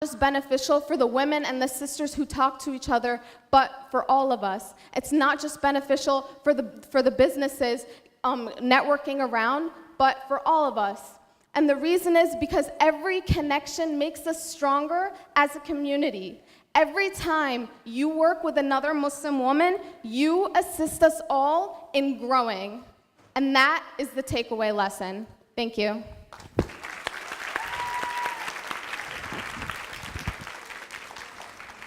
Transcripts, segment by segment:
just beneficial for the women and the sisters who talk to each other, but for all of us. It's not just beneficial for the businesses networking around, but for all of us. And the reason is because every connection makes us stronger as a community. Every time you work with another Muslim woman, you assist us all in growing. And that is the takeaway lesson. Thank you.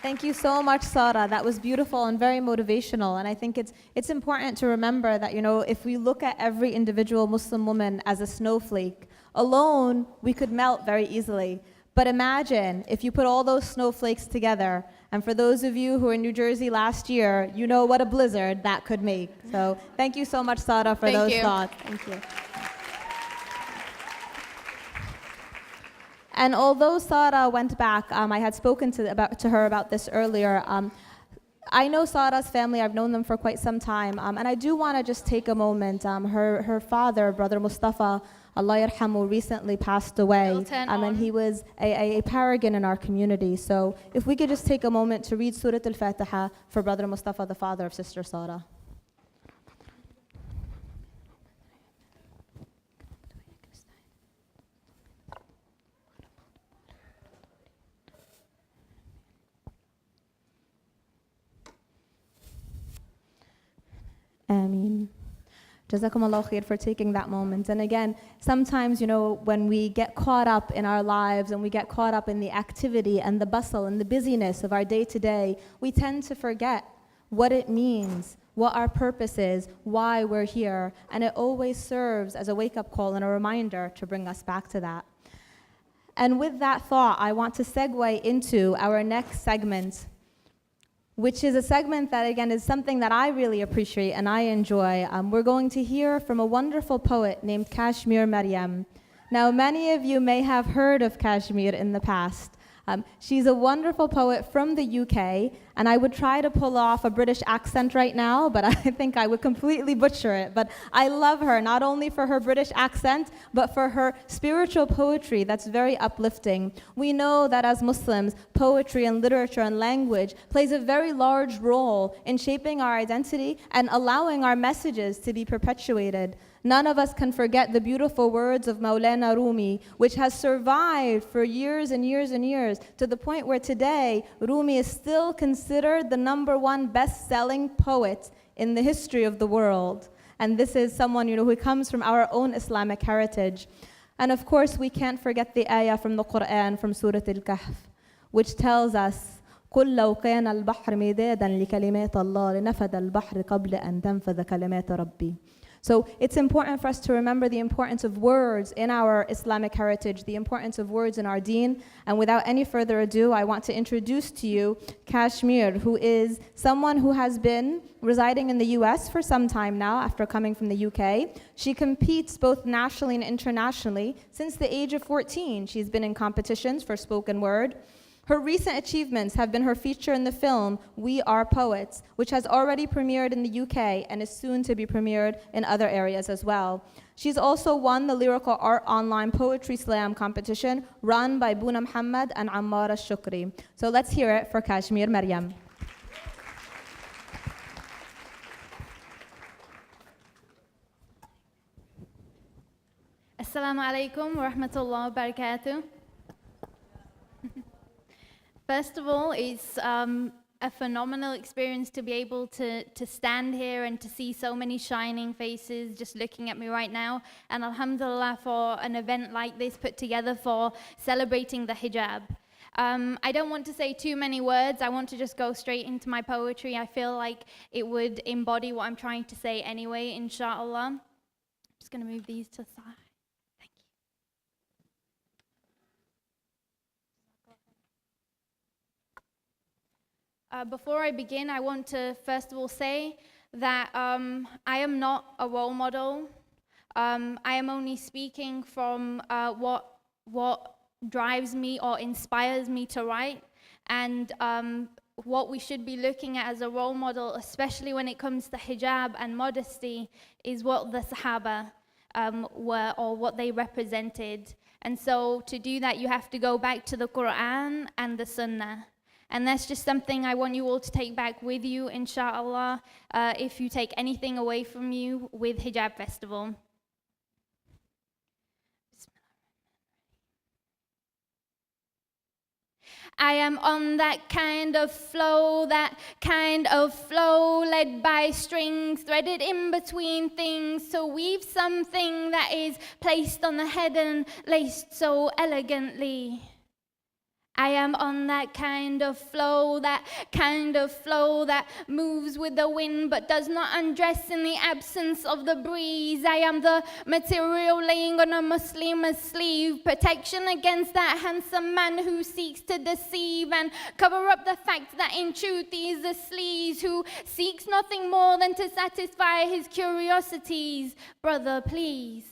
Thank you so much, Sara. That was beautiful and very motivational. And I think it's important to remember that, if we look at every individual Muslim woman as a snowflake, alone, we could melt very easily. But imagine if you put all those snowflakes together. And for those of you who were in New Jersey last year, you know what a blizzard that could make. So thank you so much, Sara, for those thoughts. Thank you. And although Sara went back, I had spoken to her about this earlier. I know Sara's family, I've known them for quite some time, and I do want to just take a moment. Her father, Brother Mustafa, Allah yarhamu, recently passed away, and he was a paragon in our community. So if we could just take a moment to read Surah Al-Fatiha for Brother Mustafa, the father of Sister Sara. Ameen. Jazakum Allah khair for taking that moment. And again, sometimes, when we get caught up in our lives and we get caught up in the activity and the bustle and the busyness of our day-to-day, we tend to forget what it means, what our purpose is, why we're here. And it always serves as a wake-up call and a reminder to bring us back to that. And with that thought, I want to segue into our next segment, which is a segment that, again, is something that I really appreciate and I enjoy. We're going to hear from a wonderful poet named Kashmir Maryam. Now, many of you may have heard of Kashmir in the past. She's a wonderful poet from the UK, and I would try to pull off a British accent right now, but I think I would completely butcher it. But I love her, not only for her British accent, but for her spiritual poetry that's very uplifting. We know that as Muslims, poetry and literature and language plays a very large role in shaping our identity and allowing our messages to be perpetuated. None of us can forget the beautiful words of Maulana Rumi, which has survived for years and years and years, to the point where today Rumi is still considered the #1 best-selling poet in the history of the world. And this is someone, who comes from our own Islamic heritage. And of course, we can't forget the ayah from the Quran, from Surah Al-Kahf, which tells us, قُلْ لَوْ كَانَ الْبَحْرُ مِدَادًا لِكَلِمَاتِ اللَّهِ لَنَفَدَ الْبَحْرُ قَبْلَ أَن تَنفَذَ كَلِمَاتُ رَبِّي. So it's important for us to remember the importance of words in our Islamic heritage, the importance of words in our deen. And without any further ado, I want to introduce to you Kashmir, who is someone who has been residing in the US for some time now after coming from the UK. She competes both nationally and internationally since the age of 14. She's been in competitions for spoken word. Her recent achievements have been her feature in the film We Are Poets, which has already premiered in the UK and is soon to be premiered in other areas as well. She's also won the Lyrical Art Online Poetry Slam competition run by Buna Muhammad and Ammar al-Shukri. So let's hear it for Kashmir Maryam. Assalamu alaikum wa rahmatullahi wa barakatuh. First of all, it's a phenomenal experience to be able to stand here and to see so many shining faces just looking at me right now. And alhamdulillah for an event like this put together for celebrating the hijab. I don't want to say too many words. I want to just go straight into my poetry. I feel like it would embody what I'm trying to say anyway, inshallah. I'm just going to move these to the side. Before I begin, I want to first of all say that I am not a role model. I am only speaking from what drives me or inspires me to write, and what we should be looking at as a role model, especially when it comes to hijab and modesty, is what the Sahaba were, or what they represented. And so to do that, you have to go back to the Quran and the Sunnah. And that's just something I want you all to take back with you, inshallah, if you take anything away from you with Hijab Festival. I am on that kind of flow, led by strings, threaded in between things, to weave something that is placed on the head and laced so elegantly. I am on that kind of flow that moves with the wind but does not undress in the absence of the breeze. I am the material laying on a Muslim's sleeve, protection against that handsome man who seeks to deceive and cover up the fact that in truth he is a sleaze who seeks nothing more than to satisfy his curiosities. Brother, please.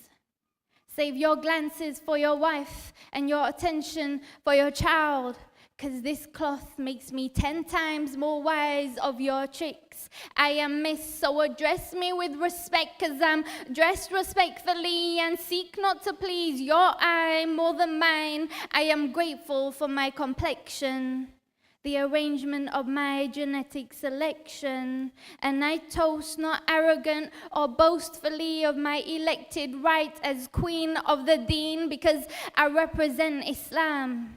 Save your glances for your wife and your attention for your child, 'cause this cloth makes me 10 times more wise of your tricks. I am Miss, so address me with respect, 'cause I'm dressed respectfully and seek not to please your eye more than mine. I am grateful for my complexion, the arrangement of my genetic selection, and I toast not arrogant or boastfully of my elected right as queen of the deen, because I represent Islam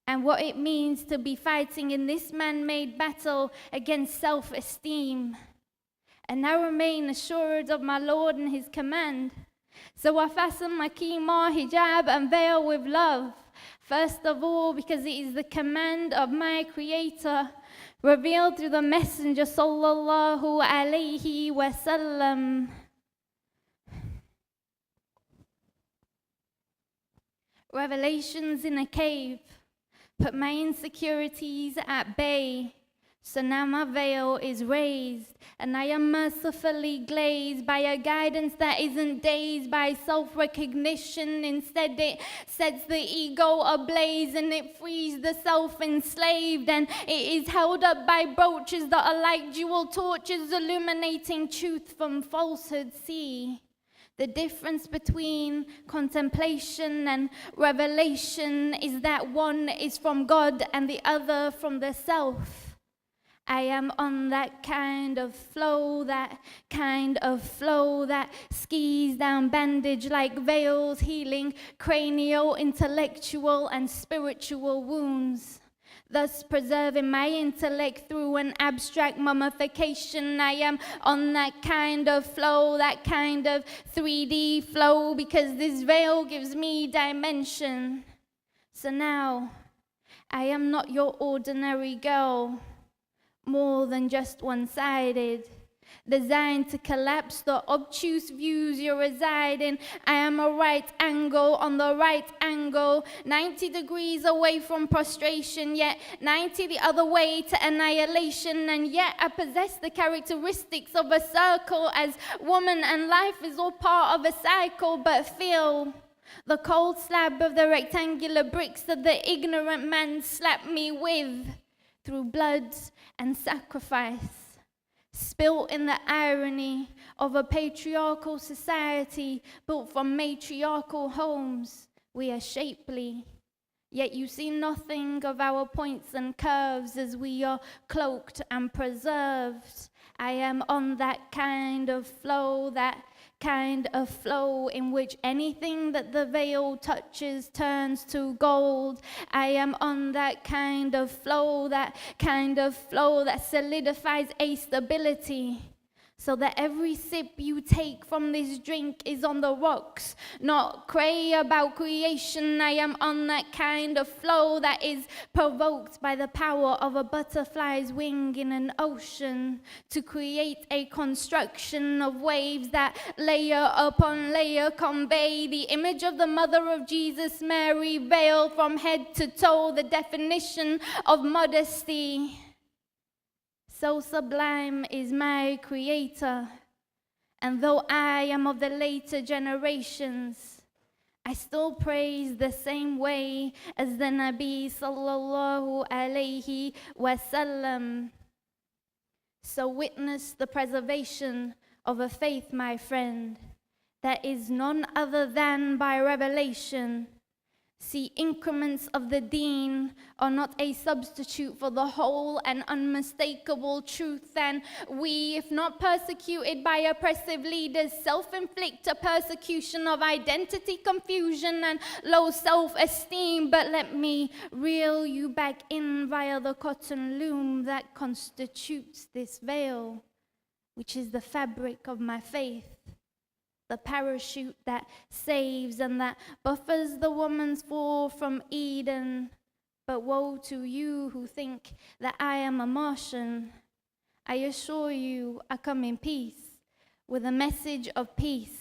and what it means to be fighting in this man-made battle against self-esteem. And I remain assured of my Lord and his command. So I fasten my kima, hijab and veil with love. First of all, because it is the command of my Creator, revealed through the Messenger sallallahu alaihi wasallam. Revelations in a cave put my insecurities at bay. So now my veil is raised, and I am mercifully glazed by a guidance that isn't dazed by self-recognition. Instead, it sets the ego ablaze, and it frees the self-enslaved, and it is held up by brooches that are like jewel torches, illuminating truth from falsehood. See the difference between contemplation and revelation is that one is from God and the other from the self. I am on that kind of flow that skis down bandage like veils, healing cranial, intellectual, and spiritual wounds, thus preserving my intellect through an abstract mummification. I am on that kind of flow, that kind of 3D flow, because this veil gives me dimension. So now, I am not your ordinary girl, more than just one-sided, designed to collapse the obtuse views you reside in. I am a right angle on the right angle, 90 degrees away from prostration, yet 90 the other way to annihilation, and yet I possess the characteristics of a circle as woman, and life is all part of a cycle. But feel the cold slab of the rectangular bricks that the ignorant man slapped me with through blood and sacrifice, spilt in the irony of a patriarchal society built from matriarchal homes. We are shapely, yet you see nothing of our points and curves as we are cloaked and preserved. I am on that kind of flow in which anything that the veil touches turns to gold. I am on that kind of flow that solidifies a stability, so that every sip you take from this drink is on the rocks, not cray about creation. I am on that kind of flow that is provoked by the power of a butterfly's wing in an ocean to create a construction of waves that layer upon layer convey the image of the mother of Jesus, Mary, veiled from head to toe, the definition of modesty. So sublime is my Creator, and though I am of the later generations, I still praise the same way as the Nabi sallallahu alaihi wasallam. So witness the preservation of a faith, my friend, that is none other than by revelation. See, increments of the deen are not a substitute for the whole and unmistakable truth. And we, if not persecuted by oppressive leaders, self-inflict a persecution of identity confusion and low self-esteem. But let me reel you back in via the cotton loom that constitutes this veil, which is the fabric of my faith. The parachute that saves and that buffers the woman's fall from Eden. But woe to you who think that I am a Martian. I assure you I come in peace, with a message of peace.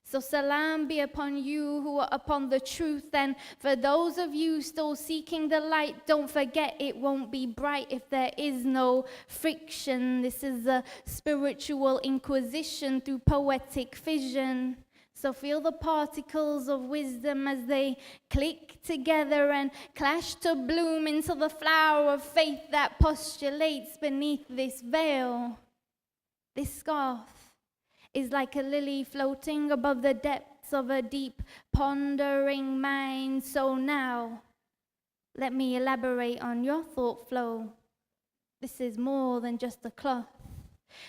So salam be upon you who are upon the truth, and for those of you still seeking the light, don't forget it won't be bright if there is no friction. This is a spiritual inquisition through poetic fission. So feel the particles of wisdom as they click together and clash to bloom into the flower of faith that postulates beneath this veil. This scarf is like a lily floating above the depths of a deep, pondering mind. So now, let me elaborate on your thought flow. This is more than just a cloth.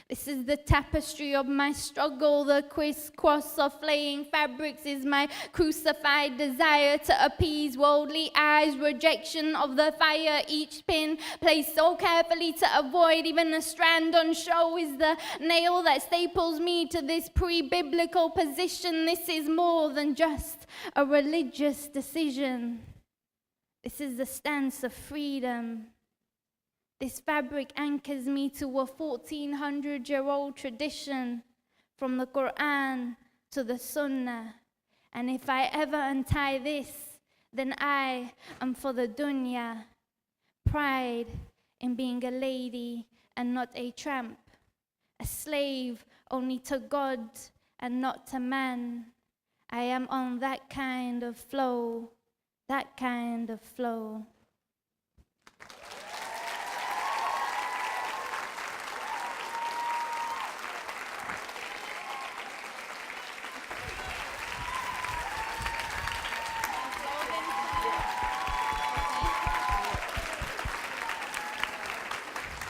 This is the tapestry of my struggle. The crisscross of flaying fabrics is my crucified desire to appease worldly eyes, rejection of the fire. Each pin placed so carefully to avoid even a strand on show is the nail that staples me to this pre-biblical position. This is more than just a religious decision. This is the stance of freedom. This fabric anchors me to a 1400-year-old tradition, from the Quran to the Sunnah. And if I ever untie this, then I am for the dunya. Pride in being a lady and not a tramp, a slave only to God and not to man. I am on that kind of flow, that kind of flow.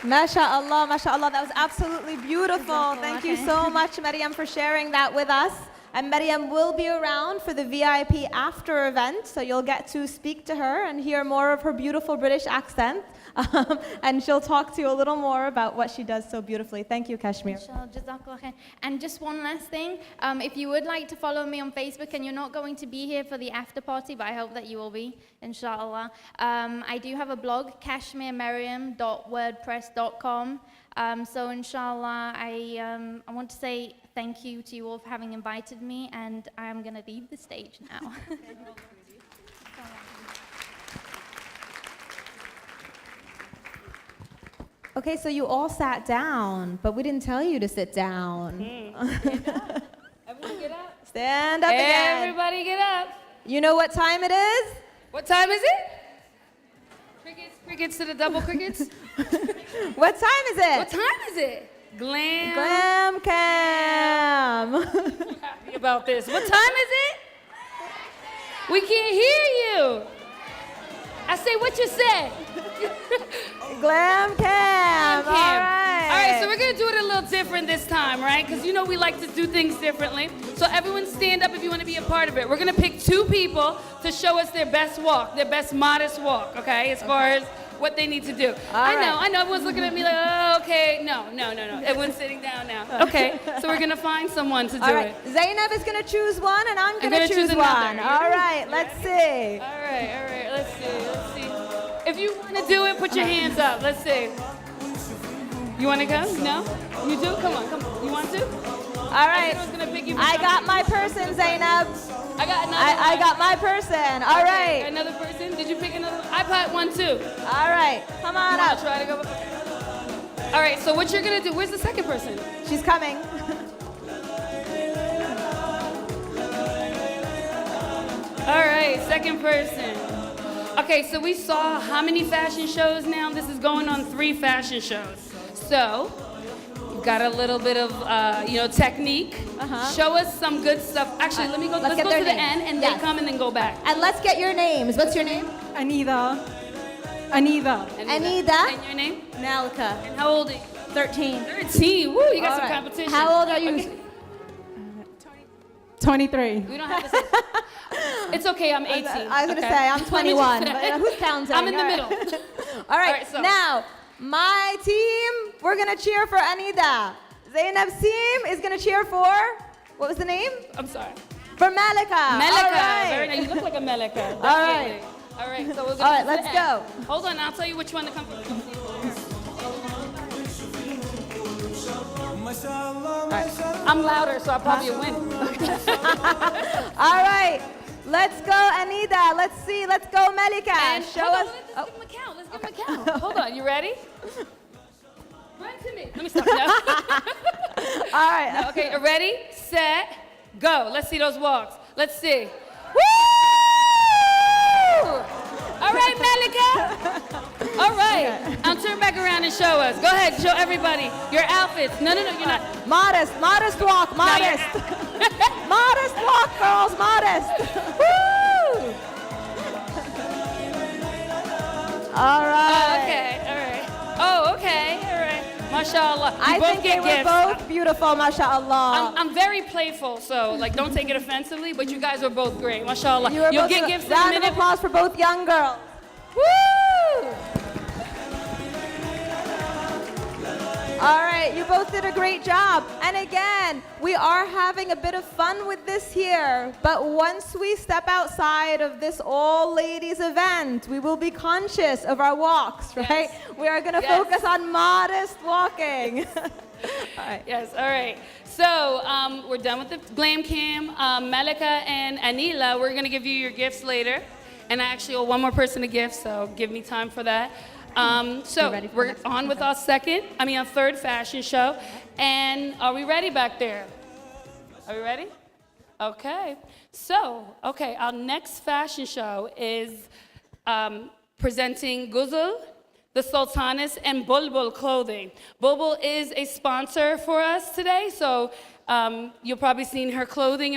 MashaAllah, MashaAllah, that was absolutely beautiful. Thank you so much, Maryam, for sharing that with us. And Maryam will be around for the VIP after event, so you'll get to speak to her and hear more of her beautiful British accent. And she'll talk to you a little more about what she does so beautifully. Thank you, Kashmir. And just one last thing, if you would like to follow me on Facebook and you're not going to be here for the after party, but I hope that you will be, inshallah. I do have a blog, kashmirmaryam.wordpress.com. So inshallah, I want to say thank you to you all for having invited me, and I'm going to leave the stage now. Okay, so you all sat down, but we didn't tell you to sit down. Stand up. Everyone get up. Stand up again. Everybody get up. You know what time it is? What time is it? Crickets, crickets to the double crickets. What time is it? What time is it? Glam. Glam Cam. Happy about this. What time is it? We can't hear you. I say what you said. Glam Cam. All right. All right, so we're gonna do it a little different this time, right? Because you know we like to do things differently. So everyone stand up if you want to be a part of it. We're gonna pick two people to show us their best walk, their best modest walk, okay? As far as what they need to do. I know, everyone's looking at me like, oh, okay, no. Everyone's sitting down now. Okay, so we're gonna find someone to do it. Zainab is gonna choose one and I'm gonna choose one. All right, let's see. All right, let's see. If you want to do it, put your hands up. Let's see. You want to go? No? You do? Come on. You want to? All right. I got my person, Zainab. I got another I got my person. All right. Another person? Did you pick another one? I picked one too. All right. Come on up. Try to go. All right, so what you're going to do, where's the second person? She's coming. All right, second person. Okay, so we saw how many fashion shows now? This is going on 3 fashion shows. So, got a little bit of, technique. Show us some good stuff. Actually, let's get go their to the names. end and Yes. they come and then go back. And let's get your names. What's your name? Anida. And Anida. your name? Malika. And how old are you? 13. 13. Woo, you got All some right. competition. How old are you? Okay. 23. We don't have to say. It's okay, I'm 18. I was going to okay? say, I'm 21. Let me just say. But who's counting? I'm in the All right. middle. All right, right, so- now, my team, we're going to cheer for Anida. Zainab's team is going to cheer for, what was the name? I'm sorry. For Malika. Melika. All right. Very nice. You look like a Melika. All right. Definitely. All right, so we're going All right, let's go. Hold on, I'll tell you which one to come from. I'm louder, so I probably win. All right, let's go, Anida. Let's see. Let's go, Malika. And Show hold us. on, let's give him a count. Let's give him a count. Hold on, you ready? Run to me. Let me stop now. All right. No, okay, ready, set, go. Let's see those walks. Let's see. Woo! All right, Malika. All right. I'll turn back around and show us. Go ahead, show everybody your outfits. No, you're not. Modest walk, modest. Modest walk, girls, modest. Woo! All right. All right. Oh, okay, all right. MashaAllah. I both think get they gifts. were both beautiful, mashallah. I'm very playful, so don't take it offensively, but you guys were both great. MashaAllah. You were You'll both get gifts in a round of minute. applause for both young girls. Woo! All right, you both did a great job. And again, we are having a bit of fun with this here. But once we step outside of this all ladies event, we will be conscious of our walks, right? Yes. We are going to Yes. focus on modest walking. All right. Yes, all right. So we're done with the glam cam. Malika and Anila, we're going to give you your gifts later. And I actually owe one more person a gift, so give me time for that. So ready for the we're next on with our third fashion show. And are we ready back there? Are we ready? Okay. So, our next fashion show is presenting Ghuzl, the Sultanas, and Bulbul clothing. Bulbul is a sponsor for us today, so you'll probably seen her clothing